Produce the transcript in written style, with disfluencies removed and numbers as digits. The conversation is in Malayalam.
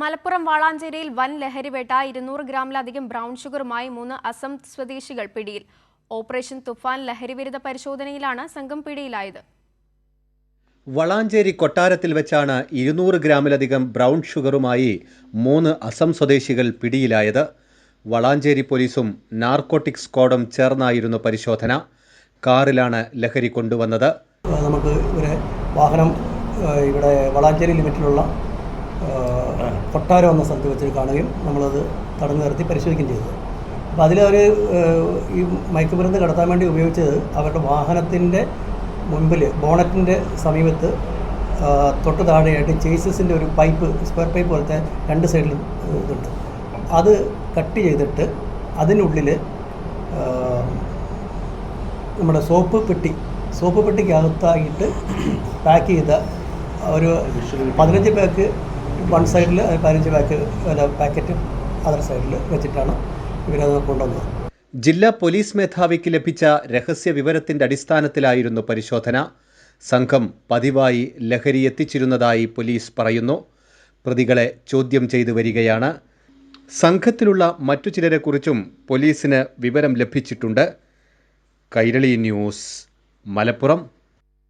മലപ്പുറം വാളാഞ്ചേരിയിൽ വൻ ലഹരിവേട്ട 200 ഗ്രാമിലധികം ബ്രൗൺ ഷുഗറുമായി 3 അസം സ്വദേശികൾ പിടിയിൽ. ഓപ്പറേഷൻ തുഫാൻ ലഹരിവിരുദ്ധ പരിശോധനയിലാണ് സംഘം പിടിയിലായത്. വളാഞ്ചേരി കൊട്ടാരത്തിൽ വെച്ചാണ് 200 ഗ്രാമിലധികം ബ്രൗൺ ഷുഗറുമായി 3 അസം സ്വദേശികൾ പിടിയിലായത്. വളാഞ്ചേരി പോലീസും നാർക്കോട്ടിക് സ്ക്വാഡും ചേർന്നായിരുന്നു പരിശോധന. കാറിലാണ് ലഹരി കൊണ്ടുവന്നത്. നമുക്ക് ഒരു വാഹനം ഇവിടെ വളാഞ്ചേരി ലിമിറ്റിലുള്ള കൊട്ടാരം എന്ന സ്ഥലത്ത് വെച്ച് കാണുകയും നമ്മളത് തടഞ്ഞു നിർത്തി പരിശോധിക്കുകയും ചെയ്തത്. അപ്പോൾ അതിലവർ ഈ മയക്കുമരുന്ന് കടത്താൻ വേണ്ടി ഉപയോഗിച്ചത് അവരുടെ വാഹനത്തിൻ്റെ മുൻപിൽ ബോണറ്റിൻ്റെ സമീപത്ത് തൊട്ട് താഴെയായിട്ട് ചേസസിൻ്റെ ഒരു പൈപ്പ്, സ്ക്വയർ പൈപ്പ് പോലത്തെ 2 സൈഡിലും ഇതുണ്ട്. അത് കട്ട് ചെയ്തിട്ട് അതിനുള്ളിൽ നമ്മുടെ സോപ്പ് പെട്ടിക്കകത്തായിട്ട് പാക്ക് ചെയ്ത ഒരു 15 പാക്ക് വൺ സൈഡിൽ, 15 പാക്കറ്റ് അതർ സൈഡിൽ വെച്ചിട്ടാണ് ഇവരത് കൊണ്ടുവന്നത്. ജില്ലാ പോലീസ് മേധാവിക്ക് ലഭിച്ച രഹസ്യ വിവരത്തിന്റെ അടിസ്ഥാനത്തിലായിരുന്നു പരിശോധന. സംഘം പതിവായി ലഹരി എത്തിച്ചിരുന്നതായി പോലീസ് പറയുന്നു. പ്രതികളെ ചോദ്യം ചെയ്തു വരികയാണ്. സംഘത്തിലുള്ള മറ്റു ചിലരെക്കുറിച്ചും പോലീസിന് വിവരം ലഭിച്ചിട്ടുണ്ട്. കൈരളി ന്യൂസ്, മലപ്പുറം.